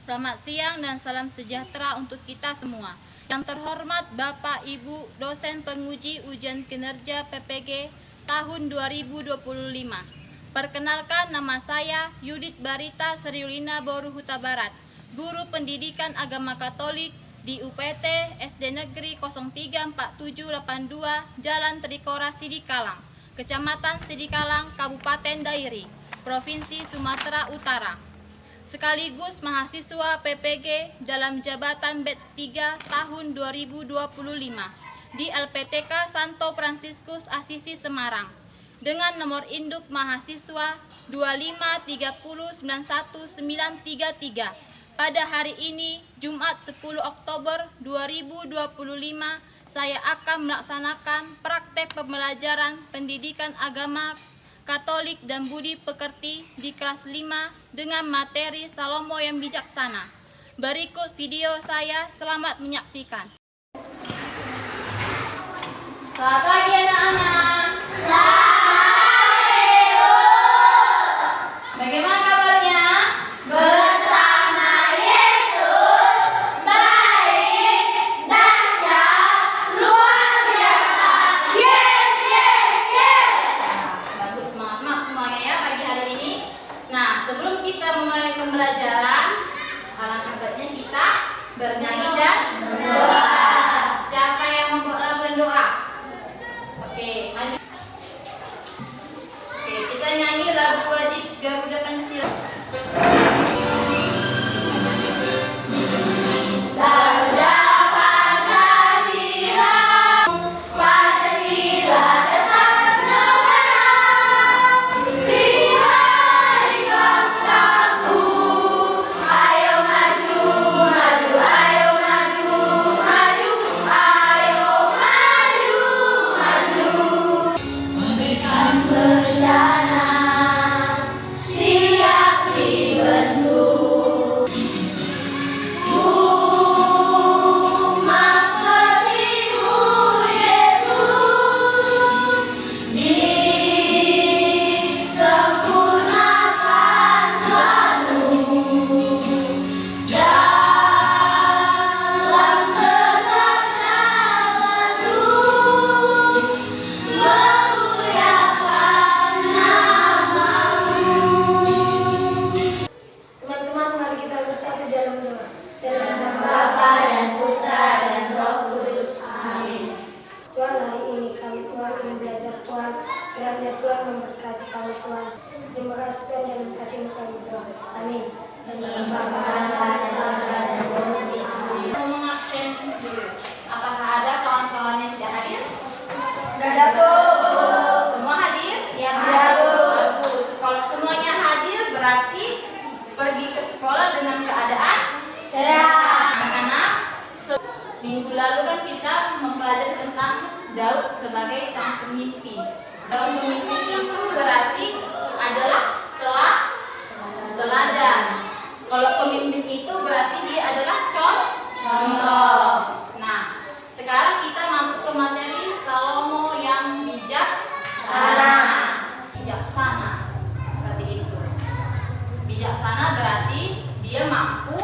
Selamat siang dan salam sejahtera untuk kita semua. Yang terhormat Bapak Ibu dosen penguji ujian kinerja PPG tahun 2025. Perkenalkan, nama saya Yudit Barita Seriulina Boru Huta Barat, guru pendidikan agama Katolik di UPT SD Negeri 034782 Jalan Trikora Sidikalang, Kecamatan Sidikalang, Kabupaten Dairi, Provinsi Sumatera Utara. Sekaligus mahasiswa PPG dalam jabatan batch 3 tahun 2025 di LPTK Santo Fransiskus Asisi Semarang dengan nomor induk mahasiswa 253091933. Pada hari ini, Jumat 10 Oktober 2025, saya akan melaksanakan praktek pembelajaran pendidikan agama Katolik dan Budi Pekerti di kelas 5 dengan materi Salomo yang bijaksana. Berikut video saya, selamat menyaksikan. Selamat pagi anak-anak. Selamat pagi, Bu. Bagaimana kabarnya? Bersama Yesus, baik, dahsyat, luar biasa. Yes, yes, yes. Bagus, semangat semuanya ya pagi hari ini. Nah, sebelum kita memulai pembelajaran, alangkah baiknya kita bernyanyi dan berdoa. Siapa yang membuat lagu dan doa? Oke, maju. Oke, kita nyanyi lagu wajib Garuda Pancasila. Garuda Pancasila, Pancasila dasar negara, prihari bangsaku. Ayo maju, maju, ayo maju, maju, ayo maju, maju. Bagaikan bencana, siap dibentuk. Umat sepertimu, Yesus, disempurnakan selalu dalam segenap waktu, memuliakan namamu. Teman-teman, mari kita bersatu dalam doa. Dalam nama Bapa dan Putra dan Roh Kudus. Amin. Tuhan, hari ini kami Tuhan ingin belajar Tuhan. Kiranya Tuhan memberkati kami Tuhan. Terima kasih Tuhan, dalam kasih-Mu kami doa. Amin. Dalam nama Bapa dan Putra dan Roh Kudus. Amin. Ngomong absen dulu. Apakah ada kawan-kawan yang tidak hadir? Tidak ada, Bu. Semua hadir? Ya, Bu. Bagus. Kalau semuanya hadir berarti pergi ke sekolah dengan keadaan Serah. anak-anak. Minggu lalu kan kita mempelajari tentang Daud sebagai sang pemimpin. Dalam pemimpin itu berarti adalah teladan. Kalau pemimpin itu berarti dia adalah contoh. Nah, sekarang kita masuk ke materi Salomo yang bijaksana. Bijaksana, seperti itu. Bijaksana berarti dia mampu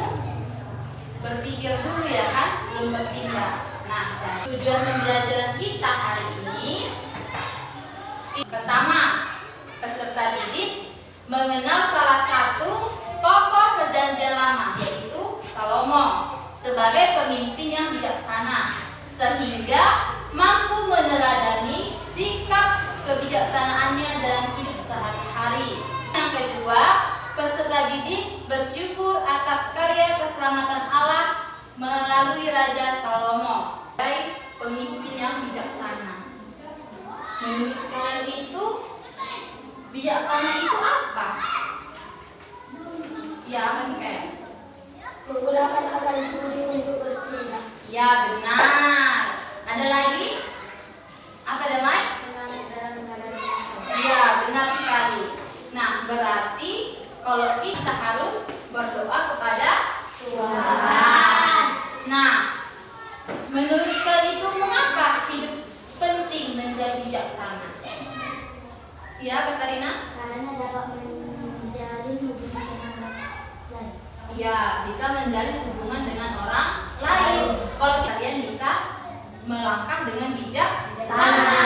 berpikir dulu ya kan sebelum bertindak. Nah, tujuan pembelajaran kita hari ini, pertama, peserta didik mengenal salah satu tokoh perjanjian lama, yaitu Salomo, sebagai pemimpin yang bijaksana, sehingga mampu meneladani sikap kebijaksanaannya dalam hidup sehari-hari. Yang kedua, peserta didik bersyukur atas karya keselamatan Allah melalui Raja Salomo sebagai pemimpin yang bijaksana. Menurut kalian itu bijaksana itu apa? Ya, kan kayak Menggunakan akal budi untuk bertindak. ya benar. Ada lagi? Apa damai? Dalam keadaan yang sabar. Iya, benar sekali. Nah, berarti kalau kita harus berdoa kepada Tuhan. Nah, menurut kalian itu mengapa hidup penting menjadi bijaksana? Ya, Katarina? Karena dapat menjalin hubungan dengan orang lain. Ya, Ya, bisa menjalin hubungan dengan orang lain. Kalau kalian bisa melangkah dengan bijaksana,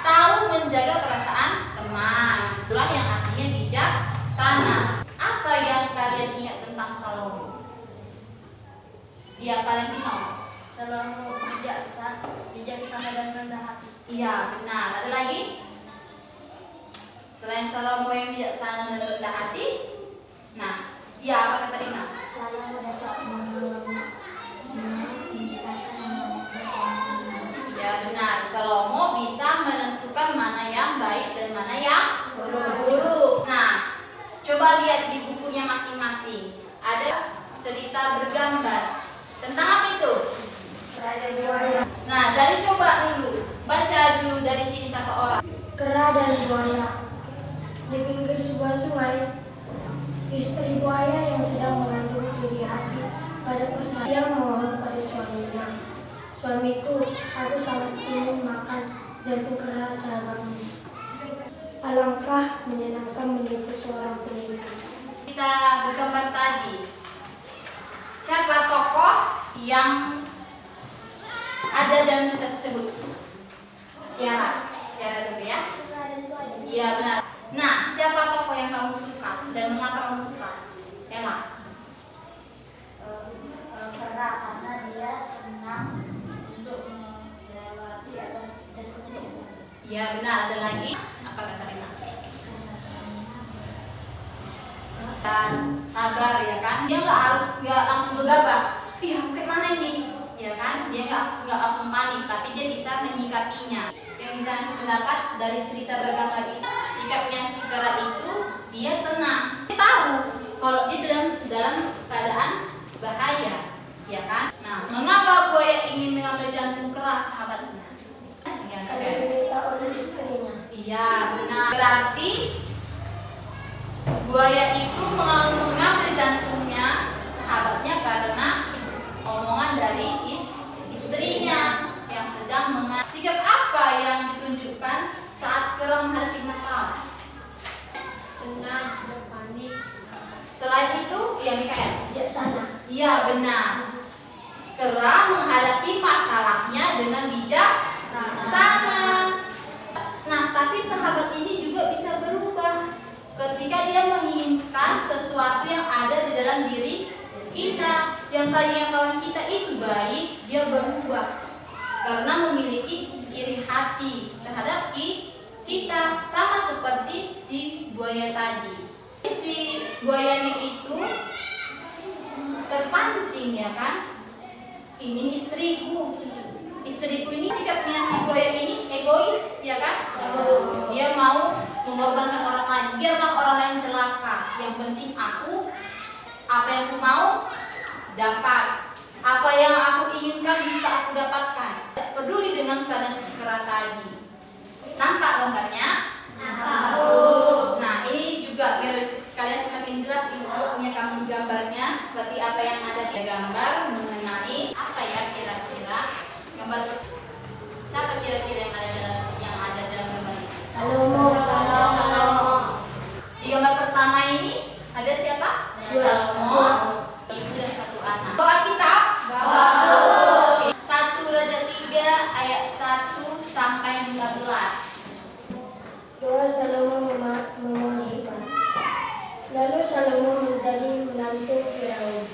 tahu menjaga perasaan teman. Itulah yang artinya bijaksana. Apa yang kalian ingat tentang Salomo? Iya, Valentino. Salomo bijaksana dan rendah hati. Iya, benar. Ada lagi? Selain Salomo yang bijaksana dan rendah hati, nah, iya apa kata Rina? Salomo dapat Ya benar, Salomo bisa menentukan mana yang baik dan mana yang buruk. Nah, coba lihat di bukunya masing-masing. Ada cerita bergambar. Tentang apa itu? Raja buaya. Nah, jadi coba dulu, baca dulu dari sini satu orang. Kera dan buaya. Di pinggir sebuah sungai, istri buaya yang sedang mengandung iri hati pada persayang mohon pada suaminya. Suamiku, aku sangat ingin makan jantung kera sahabatmu. Alangkah menyenangkan menipu seorang penipu. Kita bergambar tadi. Siapa tokoh yang ada dalam cerita tersebut? Tiara dulu ya. Iya benar. Nah, siapa tokoh yang kamu suka dan mengapa kamu suka? Ella. Kera karena dia tenang untuk melewati dan Iya benar. Ada lagi? Apa kata Rina? Dan sabar ya kan. Dia nggak langsung gegabah. Ih, aku kayak mana ini? Ya kan? Dia nggak langsung panik, tapi dia bisa menyikapinya. Yang bisa saya pendapat dari cerita bergambar ini, sikapnya si kera itu dia tenang. Dia tahu kalau dia dalam keadaan bahaya, ya kan? Nah, mengapa buaya ingin mengambil jantung kera sahabatnya? Ya, karena diminta oleh istrinya. iya benar. Berarti buaya itu mengambil jantungnya sahabatnya karena omongan dari istrinya yang sedang mengambil. Sikap apa yang ditunjukkan saat kera menghadapi masalah? Tenang, berpanik, Selain itu, ya Mikael. bijaksana. Iya benar. Kera menghadapi masalahnya dengan bijaksana. Nah, tapi sahabat ini juga bisa berubah ketika dia menginginkan sesuatu yang ada di dalam diri kita. Yang tadinya kawan kita itu baik, dia berubah karena memiliki iri hati terhadap kita, sama seperti si buaya tadi. Si buayanya itu terpancing ya kan, ini istriku ini sikapnya si buaya ini egois ya kan, dia mau mengorbankan orang lain, biarlah orang lain celaka, yang penting aku apa yang aku mau dapat, apa yang aku inginkan bisa aku dapatkan, tidak peduli dengan keadaan si kera tadi. Nampak gambarnya? Nah, ini juga biar kalian semakin jelas punya kamu gambarnya seperti apa yang ada di gambar mengenai apa ya kira-kira gambar siapa kira-kira yang ada dalam gambar ini? Salomo. Di gambar pertama ini ada siapa? Salomo, ibu dan satu anak. Bawa kitab? Bawa. 1 Raja 3 ayat 1 sampai 15. Doa Salomo memohon hikmah. Lalu Salomo menjadi menantu Firaun,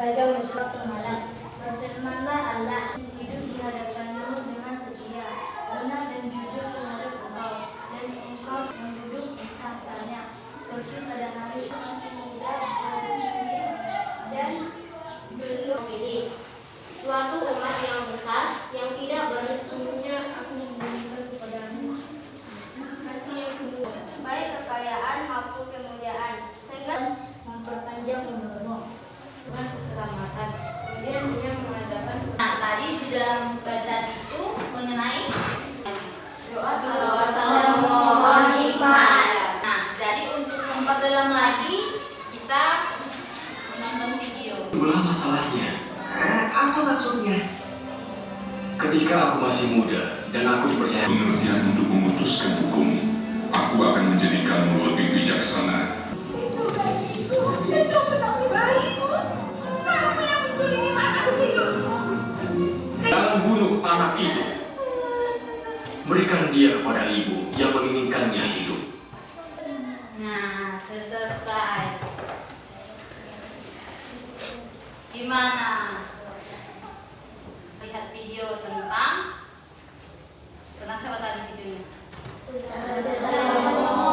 Raja Mesir malam. Berfirmanlah Allah, hidup di hadapanmu dengan setia, benar dan jujur terhadap engkau, dan engkau menduduk di tahtanya, seperti pada hari masih muda dan belum pilih. Suatu umat yang besar yang tidak bertumbuhnya aku memberikan kepadamu. Hati yang kedua, baik kekayaan maupun kemuliaan, sehingga memperpanjang umurmu dengan keselamatan. Kemudian dia mengadakan. Nah, tadi di dalam bacaan itu mengenai Doa Salomo mohon hikmah. Nah, jadi untuk memperdalam lagi kita menonton video. Itulah masalahnya. Apa maksudnya? Ketika aku masih muda dan aku dipercaya pengertian untuk memutuskan hukum, aku akan menjadikanmu lebih bijaksana. Itu kau menang baik. Berikan dia kepada ibu yang menginginkannya hidup. Nah, selesai. Gimana? Lihat video tentang siapa tadi videonya? Raja Salomo.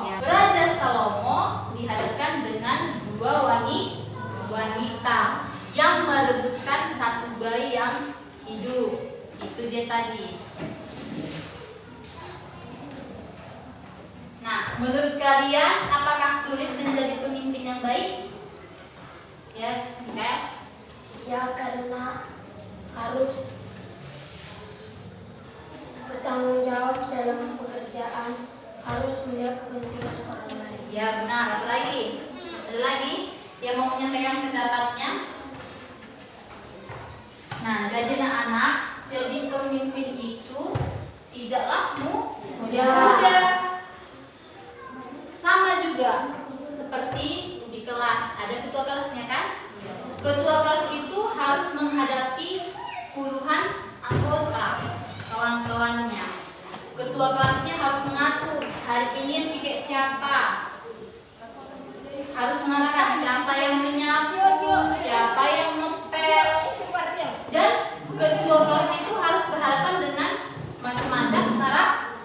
Ya, Raja Salomo dihadapkan dengan dua wanita yang merebutkan satu bayi yang hidup. Itu dia tadi. Nah, menurut kalian apakah sulit menjadi pemimpin yang baik? Ya, Mikael? Ya, karena harus bertanggung jawab dalam pekerjaan, harus melihat kepentingan orang lain. Ya, benar. Ada lagi? Ada lagi yang mau menyampaikan pendapatnya? Nah, jadi anak-anak, jadi pemimpin itu tidaklah mudah. Sama juga seperti di kelas, ada ketua kelasnya kan? Ketua kelas itu harus menghadapi puluhan anggota, kawan-kawannya. Ketua kelasnya harus mengatur hari ini yang pikir siapa, harus mengarahkan siapa yang menyapu, siapa yang ngepel, dan ketua kelas itu harus berhadapan dengan macam-macam karakter.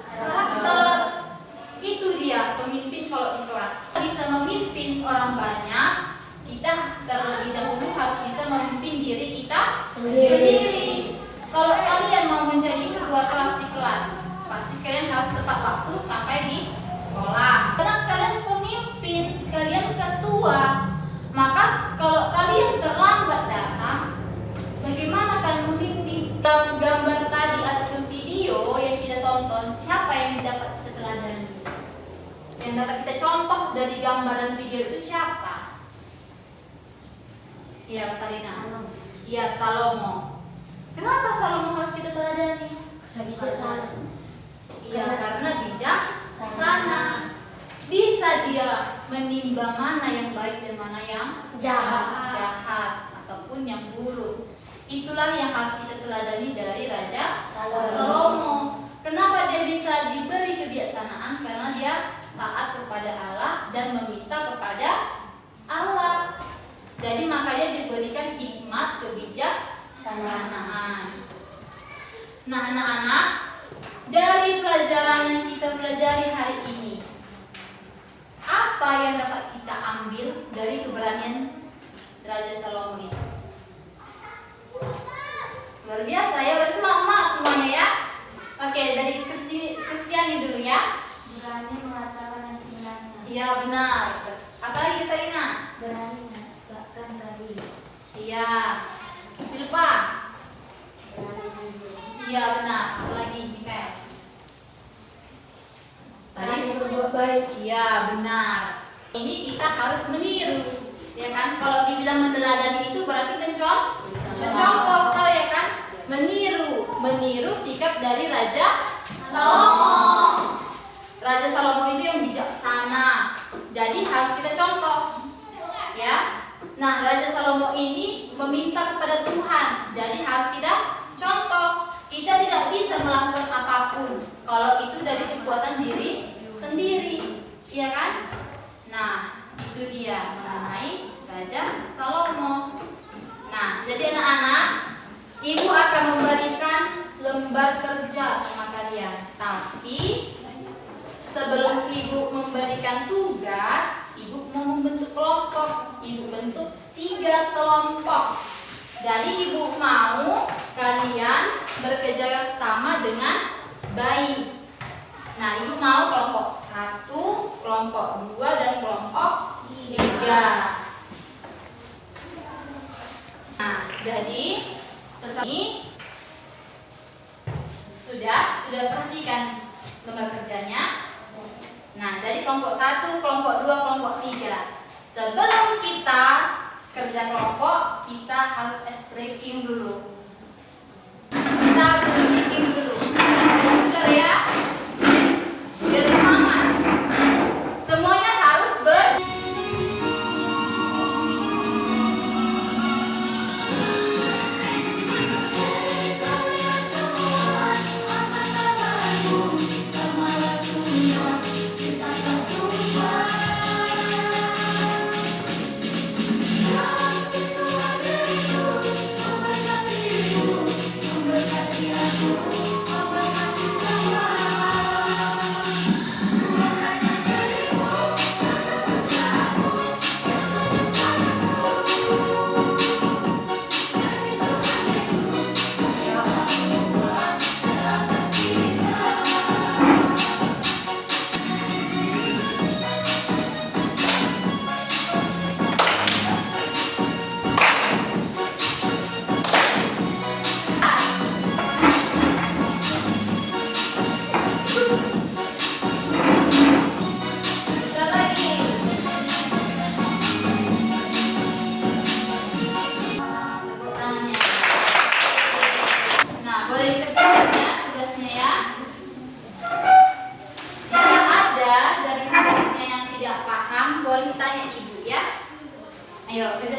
Itu dia pemimpin kalau di kelas. Bisa memimpin orang banyak, kita terlebih dahulu harus bisa memimpin diri kita sendiri. Kalau kalian mau menjadi ketua kelas di kelas, pasti kalian harus tepat waktu sampai di sekolah. Karena kalian pemimpin, kalian ketua. Maka kalau kalian terlambat datang, bagaimana kalian memimpin? Dalam gambar tadi ataupun video yang kita tonton, siapa yang dapat kita teladani? Yang dapat kita contoh dari gambar dan video itu siapa? Iya, Karina. Iya, Salomo. Kenapa Salomo harus kita teladani? Nggak bisa salah. Iya, karena bijaksana. Bisa dia menimbang mana yang baik dan mana yang jahat ataupun yang buruk. Itulah yang harus kita teladani dari Raja Salomo. Kenapa dia bisa diberi kebijaksanaan? Karena dia taat kepada Allah dan meminta kepada Allah. Jadi makanya diberikan hikmat kebijaksanaan. Nah, anak-anak, dari pelajaran yang kita pelajari hari ini, apa yang dapat kita ambil dari keberanian Raja Salomo itu? Luar biasa ya, berarti semangat semuanya ya. Oke, dari Kristiani dulu ya. Berani mengatakan yang sebenarnya. Iya, benar. Apalagi kita Rina? Berani menegakkan tadi. Iya. Silpa? Berani jujur. Iya, benar. Apalagi Mikael? Berani berbuat baik. Iya, benar. Ini kita harus meniru, ya kan? Kalau dibilang meneladani itu berarti mencontoh, tahu ya kan? Meniru sikap dari Raja Salomo. Raja Salomo itu yang bijaksana, jadi harus kita contoh, ya. Nah, Raja Salomo ini meminta kepada Tuhan, jadi harus kita contoh. Kita tidak bisa melakukan apapun kalau itu dari kekuatan diri sendiri, iya kan? Nah, itu dia mengenai Raja Salomo. Nah, jadi anak-anak, ibu akan memberikan lembar kerja sama kalian. Tapi sebelum ibu memberikan tugas, ibu mau membentuk kelompok. Ibu bentuk 3 kelompok. Jadi ibu mau kalian bekerja sama dengan baik. Nah, ibu mau kelompok 1, kelompok 2, dan kelompok 3. Nah, jadi setelah ini sudah perhatikan lembar kerjanya. Nah, dari kelompok 1, kelompok 2, kelompok 3. Sebelum kita kerja kelompok, kita harus ice breaking dulu. Kita harus ice breaking dulu. Biar segar ya. Biar semangat. Semuanya harus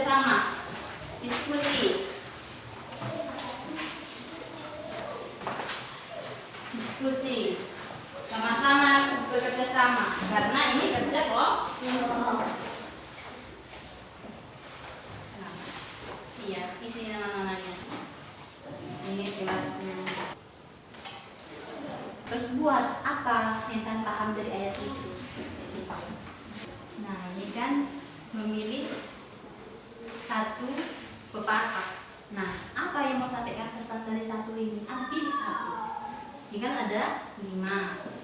bersama. Diskusi. Sama-sama bekerja sama karena ini kerja kelompok. Iya, isi nama-namanya. Sini jelasnya. Terus buat apa yang kan paham dari ayat itu? Nah, ini kan memilih satu pepatah. Nah, apa yang mau sampaikan pesan dari satu ini? Pilih satu. Ini kan ada 5.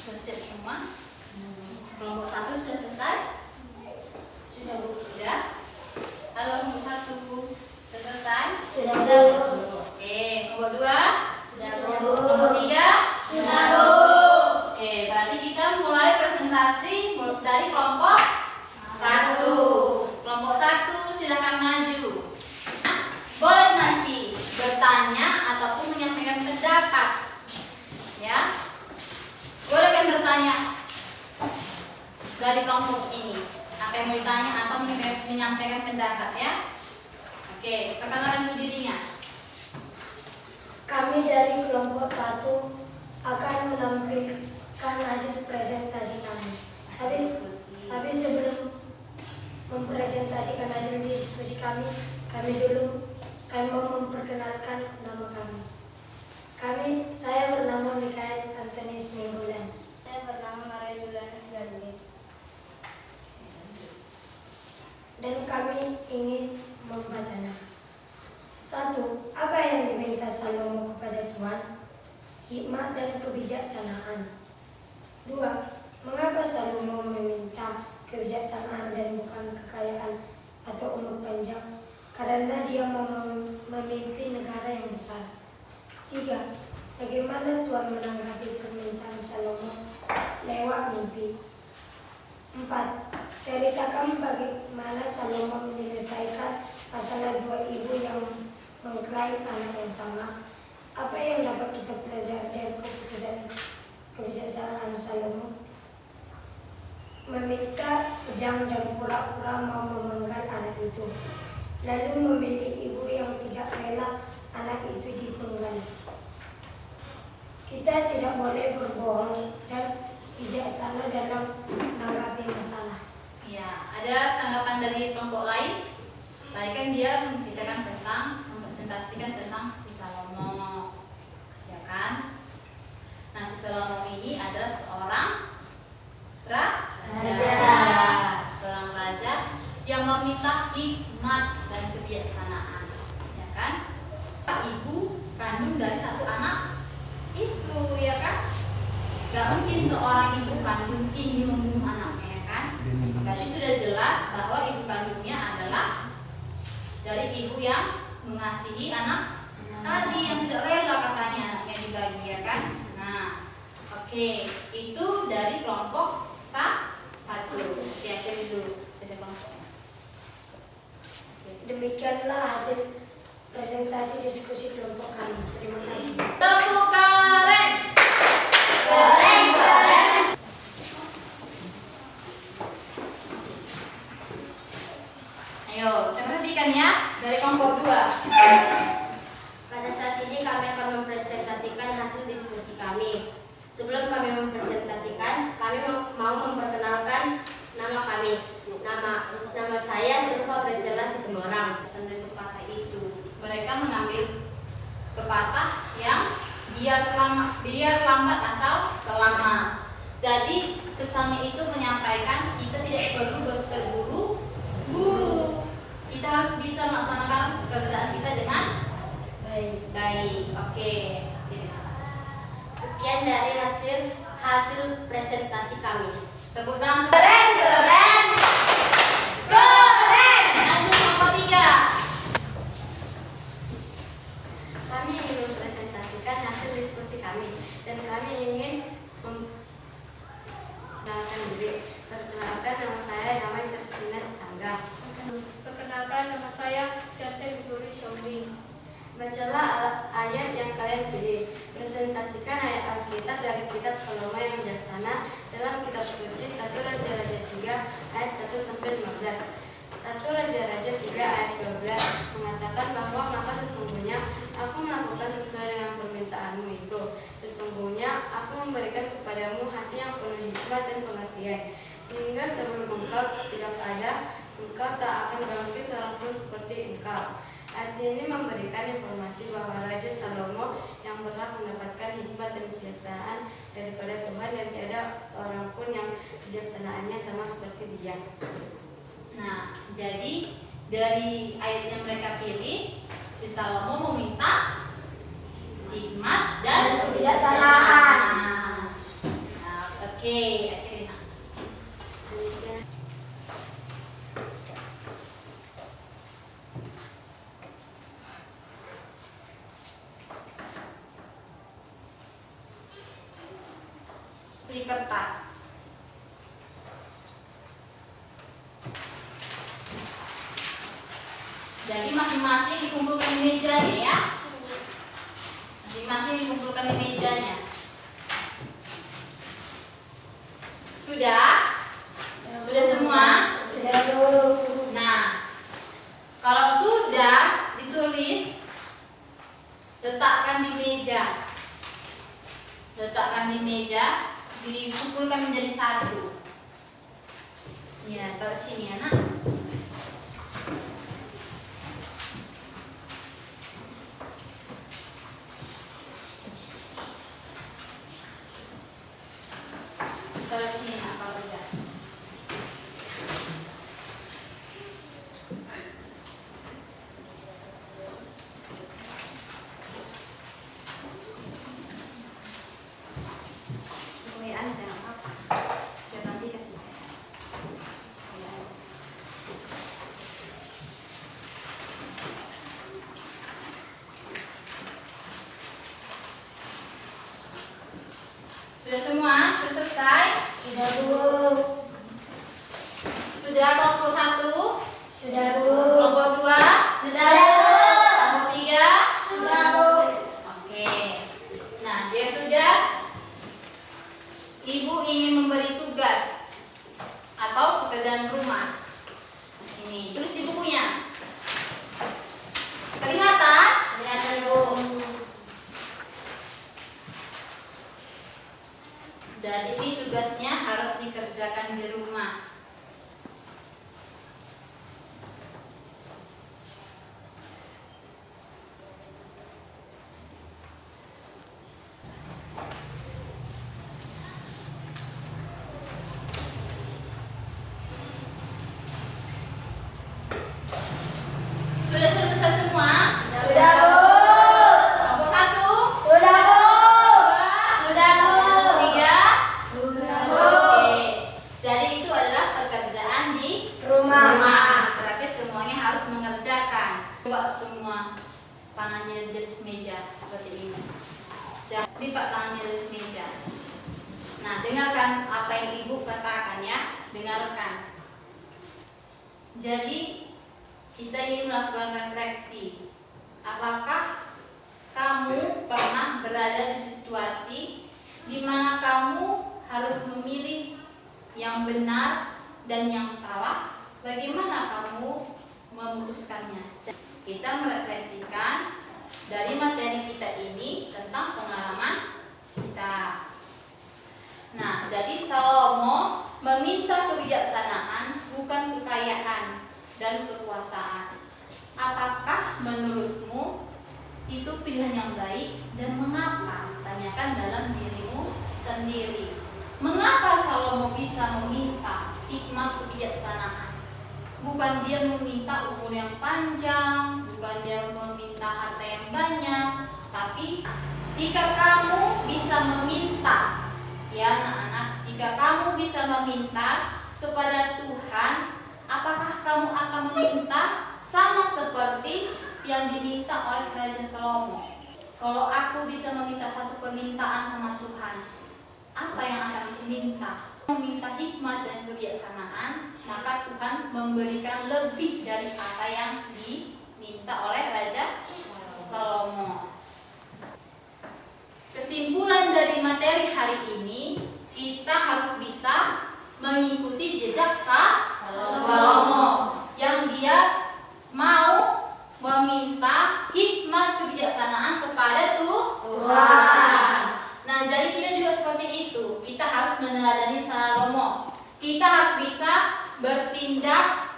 Sudah siap semua? Kelompok 1 sudah selesai? Sudah, Bu. Sudah? Halo, kelompok 1 sudah selesai? Sudah, Bu. Oke, kelompok 2 Sudah, Bu. kelompok 3 Sudah, Bu. Oke, berarti kita mulai presentasi dari kelompok 1. Kelompok 1 silakan maju. Boleh nanti bertanya ataupun menyampaikan pendapat. Ya. Boleh kan bertanya dari kelompok ini. Apa yang mau ditanya atau menyampaikan pendapat ya. Oke, perkenalkan dulu dirinya. Kami dari kelompok 1 akan menampilkan hasil presentasi kami. Tapi sebelum mempresentasikan hasil diskusi kami mau memperkenalkan nama kami. Saya bernama Mikael Antonius Minggulan. Saya bernama Maria Julianus Garni. Dan kami ingin membacanya. 1. Apa yang diminta Salomo kepada Tuhan? Hikmat dan kebijaksanaan. 2. Mengapa Salomo meminta kebijaksanaan dan bukan kekayaan atau umur panjang? Karena dia mau memimpin negara yang besar. 3. Bagaimana Tuhan menanggapi permintaan Salomo lewat mimpi? 4. Ceritakan bagaimana Salomo menyelesaikan masalah dua ibu yang mengklaim anak yang sama. Apa yang dapat kita pelajari dari kebijaksanaan Salomo? Meminta pedang dan pura-pura mau memenggal anak itu, lalu memilih ibu yang tidak rela anak itu dipenggal. Kita tidak boleh berbohong dan bijaksana dalam menanggapi masalah. Ya, ada tanggapan dari kelompok lain? Tadi kan dia menceritakan tentang, mempresentasikan tentang si Salomo, ya kan? Nah, si Salomo ini adalah seorang raja, seorang raja yang meminta hikmat dan kebijaksanaan, ya kan? Ibu kandung dari satu anak itu, ya kan? Gak mungkin seorang ibu kandung ingin membunuh anaknya, ya kan? Berarti sudah jelas bahwa ibu kandungnya adalah dari ibu yang mengasihi anak tadi, yang tidak rela katanya anaknya dibagi, ya kan? Nah, oke, itu dari kelompok satu. Diakhiri dulu baca kelompoknya. Demikianlah hasil presentasi diskusi kelompok kami. Terima kasih. Tepuk keren. Keren, keren. Ayo, kita perhatikan ya dari kelompok 2. Pada saat ini kami akan mempresentasikan hasil diskusi kami. Sebelum kami mempresentasikan, kami mau memperkenalkan nama kami. Nama saya Silva Priscilla Situmorang. Pesan dari pepatah itu, mereka mengambil pepatah yang biar lambat asal selamat. Jadi kesannya itu menyampaikan kita tidak perlu terburu-buru. Kita harus bisa melaksanakan pekerjaan kita dengan baik. Oke. Sekian dari hasil presentasi kami. Tepuk tangan. Keren, keren. Keren. Lanjut kelompok 3. Kami ingin mempresentasikan hasil diskusi kami dan kami ingin memperkenalkan diri. Perkenalkan, nama saya Justina Setangga. Perkenalkan, nama saya Jasir Guru Shombing. Bacalah ayat yang kalian pilih. Presentasikan ayat Alkitab dari kitab Salomo yang bijaksana dalam kitab suci 1 Raja-Raja 3 ayat 1 sampai 15. 1 Raja-Raja 3 ayat 12 mengatakan bahwa maka sesungguhnya aku melakukan sesuai dengan permintaanmu itu. Sesungguhnya aku memberikan kepadamu hati yang penuh hikmat dan pengertian, sehingga sebelum engkau tidak ada, engkau tak akan bangkit seorang pun seperti engkau. Ayat ini memberikan informasi bahwa Raja Salomo yang berhak mendapatkan hikmat dan kebijaksanaan daripada Tuhan, dan tiada seorang pun yang kebijaksanaannya sama seperti dia. Nah, jadi dari ayat yang mereka pilih, si Salomo meminta hikmat dan kebijaksanaan. Nah, oke, akhirnya. Di kertas. Jadi masing-masing dikumpulkan di mejanya ya. Masing-masing dikumpulkan di mejanya. Sudah? Sudah semua? Sudah dulu. Nah, kalau sudah ditulis, letakkan di meja. Letakkan di meja, dikumpulkan menjadi satu. Ya, taruh sini anak. Taruh sini nak, kalau udah. Kemudian jangan apa? Biar nanti kasih. Ya aja. Sudah semua? Sudah selesai? Sudah dulu. Sudah kelompok 1? Sudah dulu. Kelompok 2? Sudah. Kelompok 3? Sudah dulu. Oke. Nah, dia sudah. Ibu ingin memberi tugas atau pekerjaan rumah. Ini, tulis di bukunya. Kelihatan? Kelihatan, Bu. Dan ini tugasnya harus dikerjakan di rumah. Berarti semuanya harus mengerjakan. Coba semua tangannya di atas meja seperti ini. Jangan lipat tangannya di atas meja. Nah, dengarkan apa yang ibu katakan ya. Dengarkan. Jadi kita ingin melakukan refleksi. Apakah kamu pernah berada di situasi di mana kamu harus memilih yang benar dan yang salah? Bagaimana kamu memutuskannya? Kita merefleksikan dari materi kita ini tentang pengalaman kita. Nah, jadi Salomo meminta kebijaksanaan, bukan kekayaan dan kekuasaan. Apakah menurutmu itu pilihan yang baik dan mengapa? Tanyakan dalam dirimu sendiri. Mengapa Salomo bisa meminta hikmat kebijaksanaan? Bukan dia meminta umur yang panjang, bukan dia meminta harta yang banyak, tapi jika kamu bisa meminta, ya anak-anak, jika kamu bisa meminta kepada Tuhan, apakah kamu akan meminta sama seperti yang diminta oleh Raja Salomo? Kalau aku bisa meminta satu permintaan sama Tuhan, apa yang akan aku minta? Meminta hikmat dan kebijaksanaan, maka Tuhan memberikan lebih dari apa yang diminta oleh Raja Salomo. Kesimpulan dari materi hari ini, kita harus bisa mengikuti jejak Salomo yang dia mau meminta hikmat kebijaksanaan kepada Tuhan. Nah, jadi kita juga seperti itu. Kita harus meneladani Salomo. Kita harus bisa bertindak,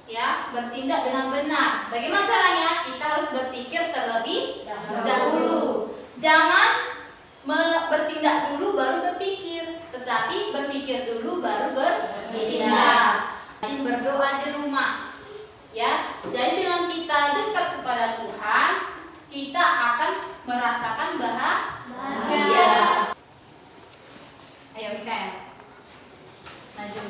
ya, bertindak dengan benar. Bagaimana caranya? Kita harus berpikir terlebih dahulu. Jangan bertindak dulu baru berpikir, tetapi berpikir dulu baru bertindak. Rajin berdoa di rumah, ya. Jadi dengan kita dekat kepada Tuhan, kita akan merasakan bahagia. Ayo Mikael, maju.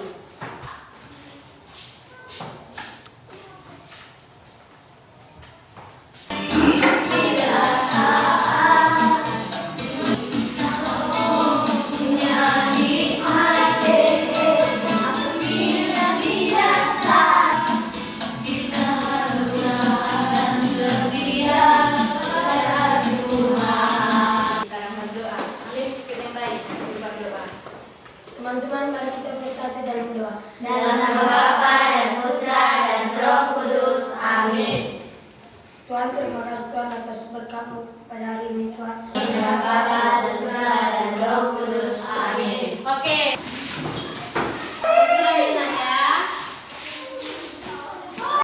Teman-teman, mari kita bersatu dalam doa. Dalam nama Bapa dan Putra dan Roh Kudus. Amin. Tuhan, terima kasih Tuhan atas berkat-Mu pada hari ini Tuhan. Bapa